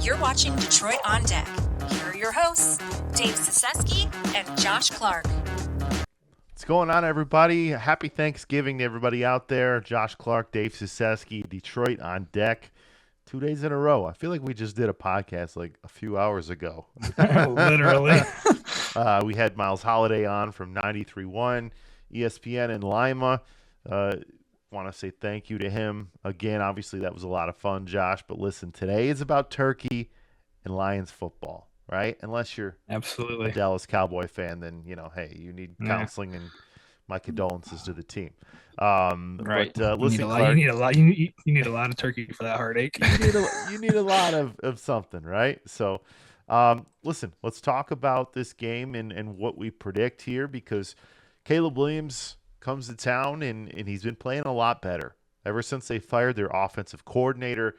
You're watching Detroit on Deck. Here are your hosts, Dave Cesefske and Josh Clark. What's going on, everybody? Happy Thanksgiving to everybody out there. Josh Clark, Dave Cesefske, Detroit on Deck. 2 days in a row. I feel like we just did a podcast like a few hours ago. Literally. We had Miles Holliday on from 93.1 ESPN in Lima. Want to say thank you to him. Again, obviously that was a lot of fun, Josh. But listen, today is about turkey and Lions football, right? Unless you're Absolutely a Dallas Cowboy fan, then, hey, you need counseling and my condolences to the team. Right. But listen, Clark, you need a lot of turkey for that heartache. you need a lot of something, right? So, listen, let's talk about this game and what we predict here, because Caleb Williams comes to town and he's been playing a lot better ever since they fired their offensive coordinator.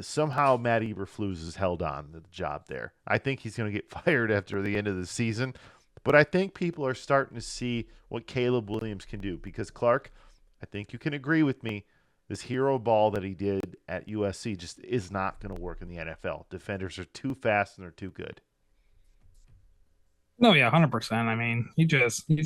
Somehow Matt Eberflus has held on to the job there. I think he's going to get fired after the end of the season, but I think people are starting to see what Caleb Williams can do, because Clark, I think you can agree with me, this hero ball that he did at USC just is not going to work in the NFL. Defenders are too fast and they're too good. No, yeah, 100%. I mean, he's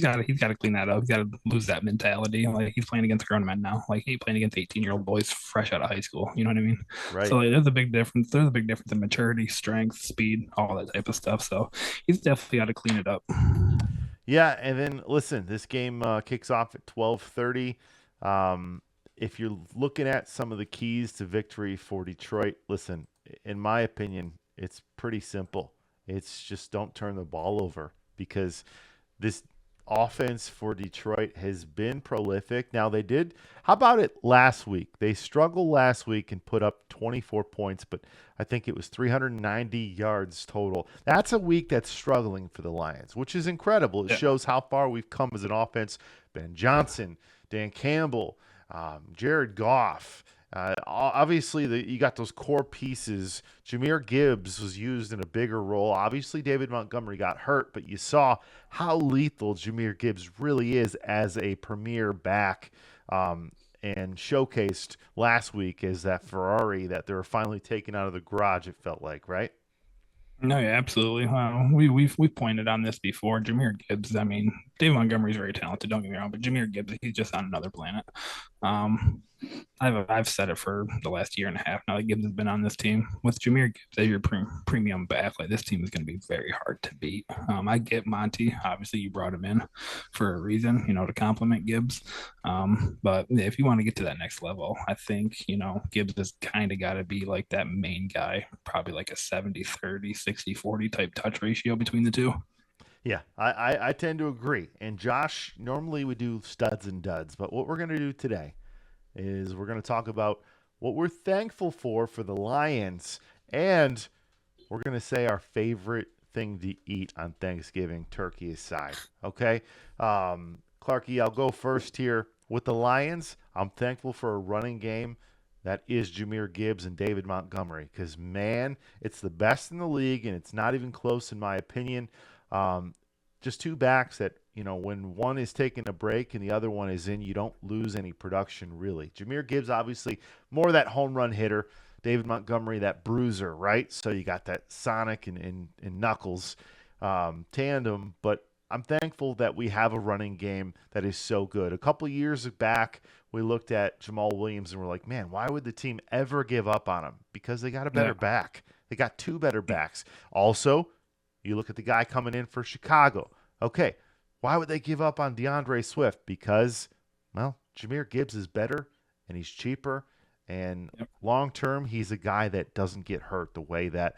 got to clean that up. He's got to lose that mentality. Like, he's playing against grown men now. Like, he's playing against 18-year-old boys fresh out of high school. You know what I mean? Right. So there's a big difference. There's a big difference in maturity, strength, speed, all that type of stuff. So he's definitely got to clean it up. Yeah, and then listen, this game kicks off at 12:30. If you're looking at some of the keys to victory for Detroit, listen, in my opinion, it's pretty simple. It's just don't turn the ball over, because this offense for Detroit has been prolific. Now, how about it last week? They struggled last week and put up 24 points, but I think it was 390 yards total. That's a week that's struggling for the Lions, which is incredible. It shows how far we've come as an offense. Ben Johnson, Dan Campbell, Jared Goff. Obviously, you got those core pieces. Jahmyr Gibbs was used in a bigger role. Obviously, David Montgomery got hurt, but you saw how lethal Jahmyr Gibbs really is as a premier back, and showcased last week as that Ferrari that they were finally taking out of the garage, it felt like, right? No, yeah, absolutely. We've pointed on this before. Jahmyr Gibbs. I mean, David Montgomery's very talented. Don't get me wrong, but Jahmyr Gibbs, he's just on another planet. I've said it for the last year and a half now that Gibbs has been on this team. With Jahmyr Gibbs as your premium back, like, this team is going to be very hard to beat. I get Monty. Obviously, you brought him in for a reason, to complement Gibbs. But if you want to get to that next level, I think, Gibbs has kind of got to be like that main guy, probably like a 70-30, 60-40 type touch ratio between the two. Yeah, I tend to agree. And Josh, normally we do studs and duds, but what we're going to do today is we're going to talk about what we're thankful for the Lions, and we're going to say our favorite thing to eat on Thanksgiving, turkey aside. Okay? Clarky, I'll go first here. With the Lions, I'm thankful for a running game that is Jahmyr Gibbs and David Montgomery, because, man, it's the best in the league, and it's not even close in my opinion. Just two backs that, when one is taking a break and the other one is in, you don't lose any production, really. Jahmyr Gibbs, obviously, more of that home run hitter. David Montgomery, that bruiser, right? So you got that Sonic and Knuckles tandem. But I'm thankful that we have a running game that is so good. A couple of years back, we looked at Jamal Williams and we're like, man, why would the team ever give up on him? Because they got a better back. They got two better backs. Also, you look at the guy coming in for Chicago. Okay, why would they give up on DeAndre Swift? Because, well, Jahmyr Gibbs is better and he's cheaper. And long-term, he's a guy that doesn't get hurt the way that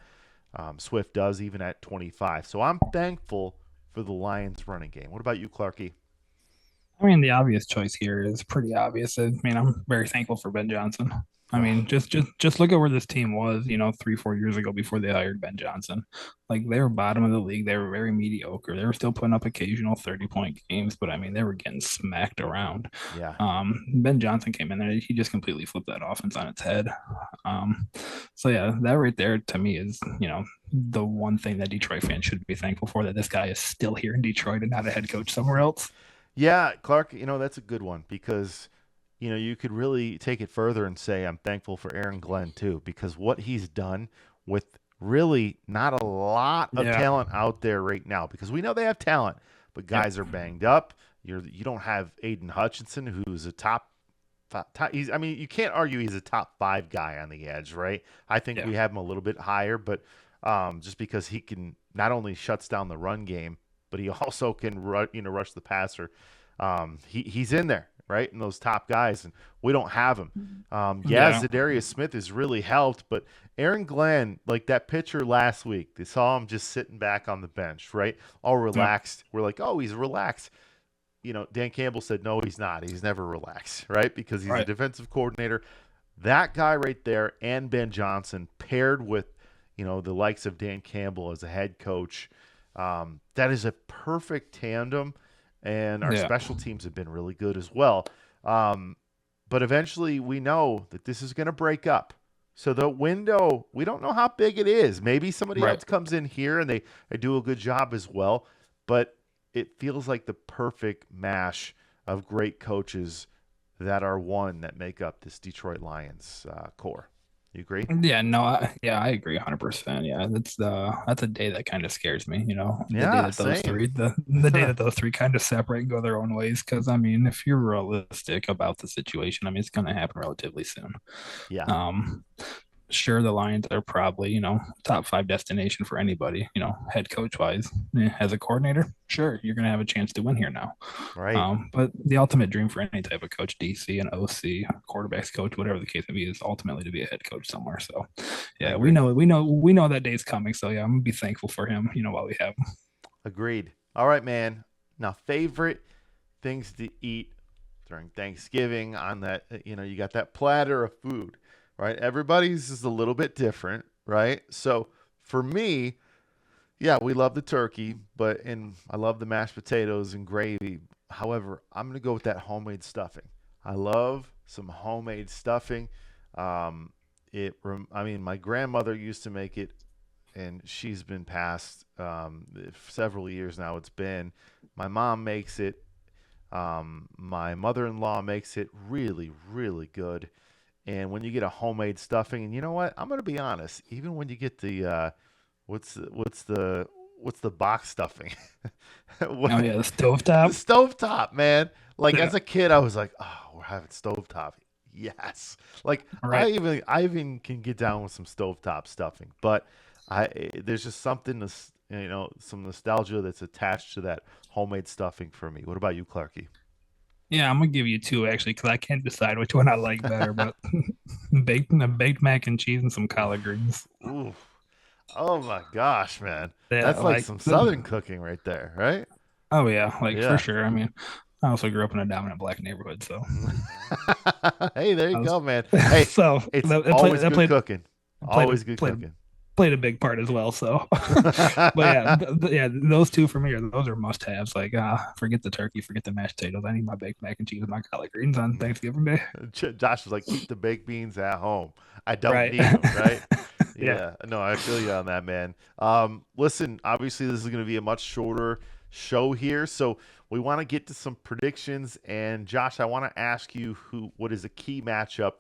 Swift does, even at 25. So I'm thankful for the Lions running game. What about you, Clarky? I mean, the obvious choice here is pretty obvious. I mean, I'm very thankful for Ben Johnson. I mean, just look at where this team was, 3-4 years ago before they hired Ben Johnson. Like, they were bottom of the league. They were very mediocre. They were still putting up occasional 30-point games, but I mean, they were getting smacked around. Yeah. Ben Johnson came in there. He just completely flipped that offense on its head. So yeah, that right there to me is, the one thing that Detroit fans should be thankful for, that this guy is still here in Detroit and not a head coach somewhere else. Yeah, Clark, that's a good one, because you could really take it further and say I'm thankful for Aaron Glenn too, because what he's done with really not a lot of Yeah. talent out there right now, because we know they have talent, but Yep. guys are banged up. You don't have Aiden Hutchinson, who's a I mean, you can't argue he's a top 5 guy on the edge, right? I think Yeah. we have him a little bit higher, but just because he can not only shuts down the run game, but he also can rush the passer. He's in there, right, in those top guys, and we don't have him. Yeah. Zadarius Smith has really helped, but Aaron Glenn, like that pitcher last week, they saw him just sitting back on the bench, right, all Yep. relaxed. We're like, oh, he's relaxed. Dan Campbell said, no, he's not. He's never relaxed, right? Because he's a Right. defensive coordinator. That guy right there and Ben Johnson paired with, the likes of Dan Campbell as a head coach, that is a perfect tandem. And our Yeah. special teams have been really good as well. But eventually we know that this is going to break up. So the window, we don't know how big it is. Maybe somebody Right. else comes in here and they do a good job as well. But it feels like the perfect mash of great coaches that are one that make up this Detroit Lions core. You agree? Yeah, no, I agree 100%. Yeah, that's a day that kind of scares me, the day Yeah, that those same. three the day that those three kind of separate and go their own ways. Because I mean, if you're realistic about the situation, I mean, it's going to happen relatively soon. Yeah, Um, sure, the Lions are probably, top 5 destination for anybody, head coach wise. As a coordinator, sure, you're going to have a chance to win here now. right. But the ultimate dream for any type of coach, DC and OC, quarterbacks coach, whatever the case may be, is ultimately to be a head coach somewhere. So, I yeah, agree. we know that day's coming. So, yeah, I'm gonna be thankful for him, while we have him. Agreed. All right, man. Now, favorite things to eat during Thanksgiving on that, you got that platter of food, right? Everybody's is a little bit different, right? So for me, yeah, we love the turkey, and I love the mashed potatoes and gravy. However, I'm gonna go with that homemade stuffing. I love some homemade stuffing. I mean, my grandmother used to make it, and she's been passed several years now. It's been my mom makes it. My mother-in-law makes it really, really good. And when you get a homemade stuffing, and you know what? I'm gonna be honest. Even when you get the what's the box stuffing? Oh What- yeah, the the stovetop. stovetop, man. Like Yeah, as a kid, I was like, oh, we're having stovetop. Yes. Like right. I even can get down with some stovetop stuffing, but there's just something some nostalgia that's attached to that homemade stuffing for me. What about you, Clarky? Yeah, I'm gonna give you two actually because I can't decide which one I like better. But baked mac and cheese and some collard greens. Ooh. Oh my gosh, man. Yeah, That's like like some southern cooking right there, right? oh yeah, like for Yeah. sure. I mean, I also grew up in a dominant black neighborhood, so Hey, there you I was go, man. Hey, so it's that always that good played cooking. played a Always good played cooking. played a big part as well. So, but yeah, yeah, those two for me those are must haves. Like, forget the turkey, forget the mashed potatoes. I need my baked mac and cheese and my collard greens on Thanksgiving Day. Josh was like, keep the baked beans at home. I don't Right. need them, right? Yeah. Yeah, no, I feel you on that, man. Listen, obviously this is going to be a much shorter show here, so we want to get to some predictions. And Josh, I want to ask you what is a key matchup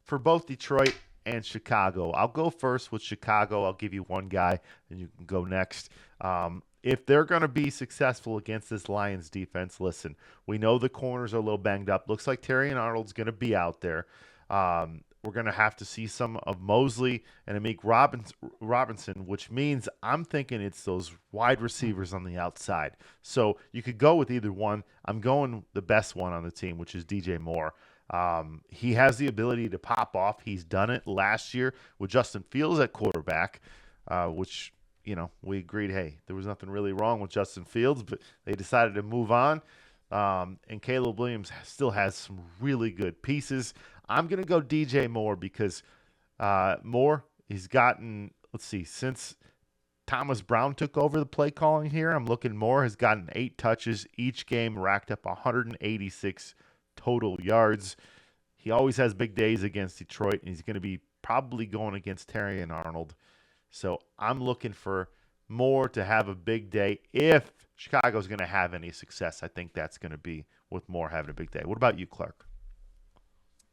for both Detroit and Chicago. I'll go first with Chicago. I'll give you one guy, and you can go next. If they're going to be successful against this Lions defense, listen, we know the corners are a little banged up. Looks like Terry and Arnold's going to be out there. We're going to have to see some of Mosley and Amik Robinson, which means I'm thinking it's those wide receivers on the outside. So you could go with either one. I'm going the best one on the team, which is DJ Moore. He has the ability to pop off. He's done it last year with Justin Fields at quarterback, which, we agreed, hey, there was nothing really wrong with Justin Fields, but they decided to move on. And Caleb Williams still has some really good pieces. I'm going to go DJ Moore because Moore, he's gotten, let's see, since Thomas Brown took over the play calling here, I'm looking Moore has gotten 8 touches each game, racked up 186 total yards. He always has big days against Detroit, and he's going to be probably going against Terry and Arnold. So I'm looking for Moore to have a big day. If Chicago's going to have any success, I think that's going to be with Moore having a big day. What about you, Clark?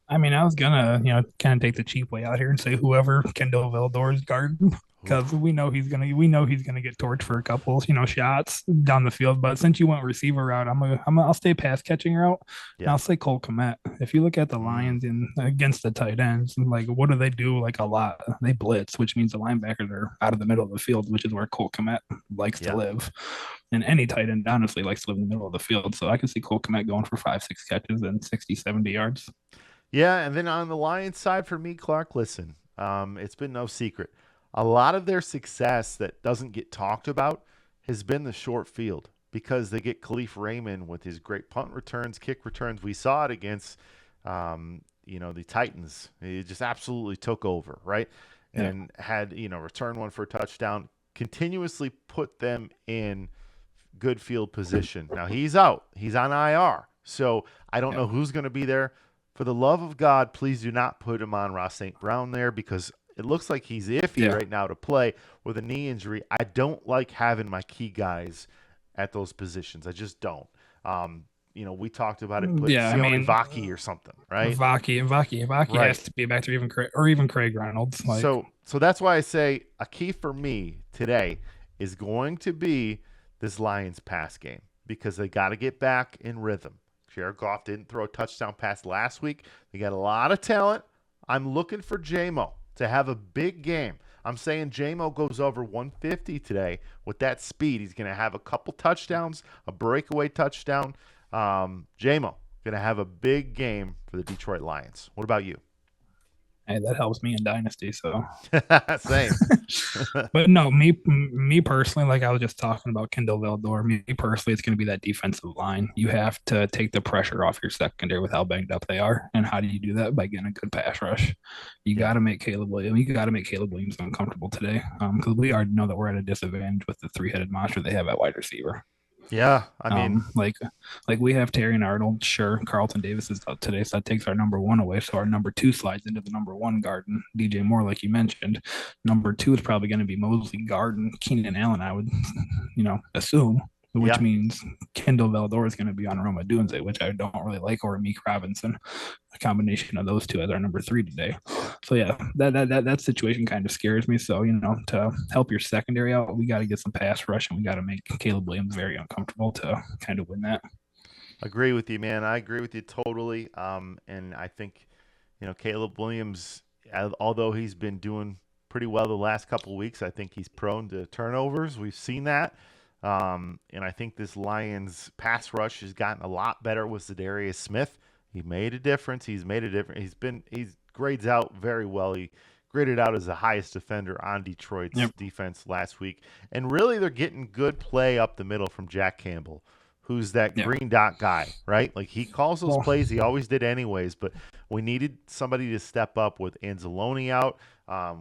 I mean, I was gonna, kind of take the cheap way out here and say whoever Kendall Vildor's guarding, because Oof. we know he's gonna get torched for a couple, shots down the field. But since you went receiver route, I'll stay pass catching route, and Yeah. I'll say Cole Kmet. If you look at the Mm, Lions in against the tight ends, like what do they do? Like a lot, they blitz, which means the linebackers are out of the middle of the field, which is where Cole Kmet likes to yeah. live. And any tight end honestly likes to live in the middle of the field. So I can see Cole Kmet going for 5, 6 catches and 60, 70 yards. Yeah, and then on the Lions side for me, Clark, listen, it's been no secret. A lot of their success that doesn't get talked about has been the short field because they get Khalif Raymond with his great punt returns, kick returns. We saw it against, the Titans. He just absolutely took over, right? Yeah. And had, return one for a touchdown, continuously put them in good field position. Now he's out. He's on IR. So I don't Yeah. know who's going to be there. For the love of God, please do not put him on Ross St. Brown there because it looks like he's iffy Yeah. right now to play with a knee injury. I don't like having my key guys at those positions. I just don't. We talked about it. Put Yeah. I Sione mean, Vaki or something, right? Vaki Right. has to be back to even Craig or even Craig Reynolds. Like, So that's why I say a key for me today is going to be this Lions pass game because they got to get back in rhythm. Jared Goff didn't throw a touchdown pass last week. They got a lot of talent. I'm looking for JMO to have a big game. I'm saying JMO goes over 150 today with that speed. He's going to have a couple touchdowns, a breakaway touchdown. JMO going to have a big game for the Detroit Lions. What about you? hey, that helps me in Dynasty. So, Same. but no, me personally, like I was just talking about Kendall Vildor. Me personally, it's going to be that defensive line. You have to take the pressure off your secondary with how banged up they are. And how do you do that? By getting a good pass rush. You Yeah. got to make Caleb Williams. You got to make Caleb Williams uncomfortable today, because we already know that we're at a disadvantage with the three-headed monster they have at wide receiver. Yeah. I mean, Like we have Terry and Arnold. Sure, Carlton Davis is out today, so that takes our number one away. So our number two slides into the number one guard, and DJ Moore, like you mentioned. Number two is probably going to be Mosley Garden, Keenan Allen. I would, assume, which yeah. means Kendall Valdor is going to be on Roma Dunze, which I don't really like, or Meek Robinson. A combination of those two as our number three today. So yeah, that situation kind of scares me. So to help your secondary out, we got to get some pass rush, and we got to make Caleb Williams very uncomfortable to kind of win that. Agree with you, man. I agree with you totally. And I think, Caleb Williams, although he's been doing pretty well the last couple of weeks, I think he's prone to turnovers. We've seen that. And I think this Lions pass rush has gotten a lot better with Zadarius Smith. He made a difference. He's made a difference. He's grades out very well. He graded out as the highest defender on Detroit's Yep. defense last week. And really, they're getting good play up the middle from Jack Campbell, who's that Yeah. green dot guy, right? Like he calls those Well, plays. He always did anyways, but we needed somebody to step up with Anzalone out.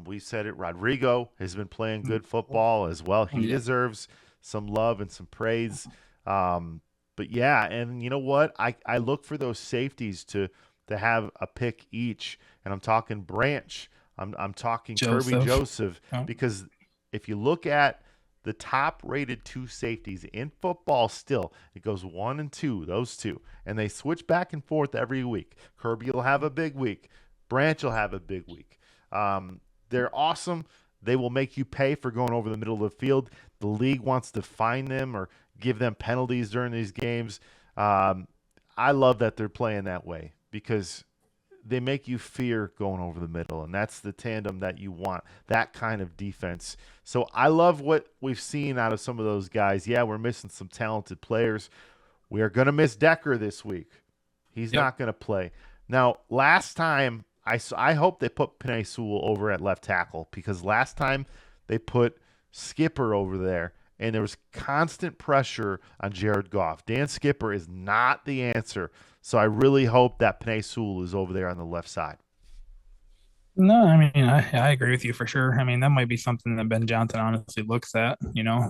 We said it. Rodrigo has been playing good football as well. He yeah. deserves some love and some praise. But yeah, and you know what? I look for those safeties to have a pick each, and I'm talking Branch. I'm talking Kirby Joseph. Joseph Oh, because if you look at the top rated two safeties in football still, it goes one and two, those two. And they switch back and forth every week. Kirby will have a big week. Branch will have a big week. They're awesome. They will make you pay for going over the middle of the field. The league wants to fine them or give them penalties during these games. I love that they're playing that way because they make you fear going over the middle, and that's the tandem that you want, that kind of defense. So I love what we've seen out of some of those guys. Yeah, we're missing some talented players. We are going to miss Decker this week. He's yep. not going to play. Now, last time, I hope they put Penei Sewell over at left tackle because last time they put Skipper over there, and there was constant pressure on Jared Goff. Dan Skipper is not the answer. So I really hope that Penei Sewell is over there on the left side. No, I mean, I agree with you for sure. I mean, that might be something that Ben Johnson honestly looks at,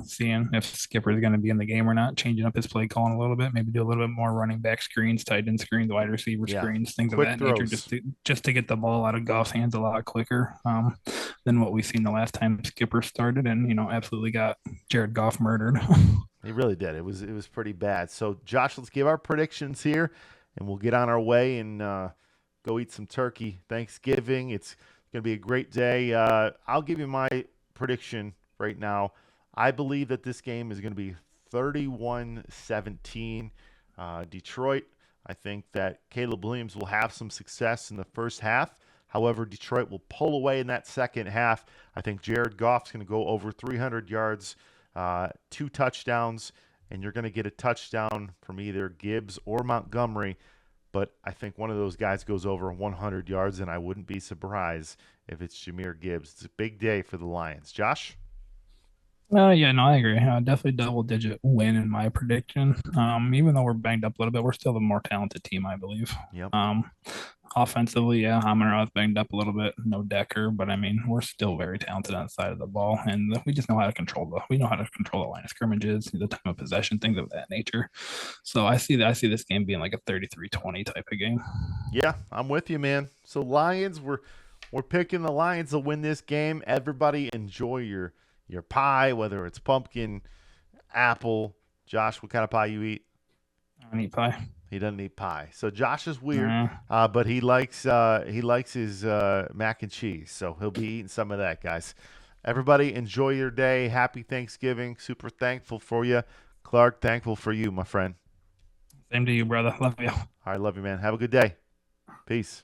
seeing if Skipper is going to be in the game or not, changing up his play calling a little bit, maybe do a little bit more running back screens, tight end screens, wide receiver Yeah. screens, things of Quick that nature, throws. just to get the ball out of Goff's hands a lot quicker than what we've seen the last time Skipper started, and absolutely got Jared Goff murdered. He really did. It was pretty bad. So Josh, let's give our predictions here, and we'll get on our way and Go eat some turkey. Thanksgiving. It's going to be a great day. I'll give you my prediction right now. I believe that this game is going to be 31-17. Detroit, I think that Caleb Williams will have some success in the first half. However, Detroit will pull away in that second half. I think Jared Goff's going to go over 300 yards, 2 touchdowns, and you're going to get a touchdown from either Gibbs or Montgomery. But I think one of those guys goes over 100 yards, and I wouldn't be surprised if it's Jahmyr Gibbs. It's a big day for the Lions. Josh? Yeah, no, I agree. Definitely double-digit win in my prediction. Even though we're banged up a little bit, we're still the more talented team, I believe. Yep. Offensively, yeah, Amon-Ra's banged up a little bit. No Decker, but I mean, we're still very talented on the side of the ball, and we just know how to control the line of scrimmages, the time of possession, things of that nature. So I see this game being like a 33-20 type of game. Yeah, I'm with you, man. So Lions, we're picking the Lions to win this game. Everybody enjoy your pie, whether it's pumpkin, apple. Josh, what kind of pie you eat? I don't eat pie. He doesn't eat pie. So Josh is weird, but he likes his mac and cheese. So he'll be eating some of that, guys. Everybody enjoy your day. Happy Thanksgiving. Super thankful for you. Clark, thankful for you, my friend. Same to you, brother. Love you. All right, love you, man. Have a good day. Peace.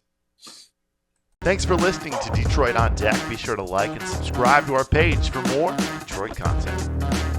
Thanks for listening to Detroit on Deck. Be sure to like and subscribe to our page for more Detroit content.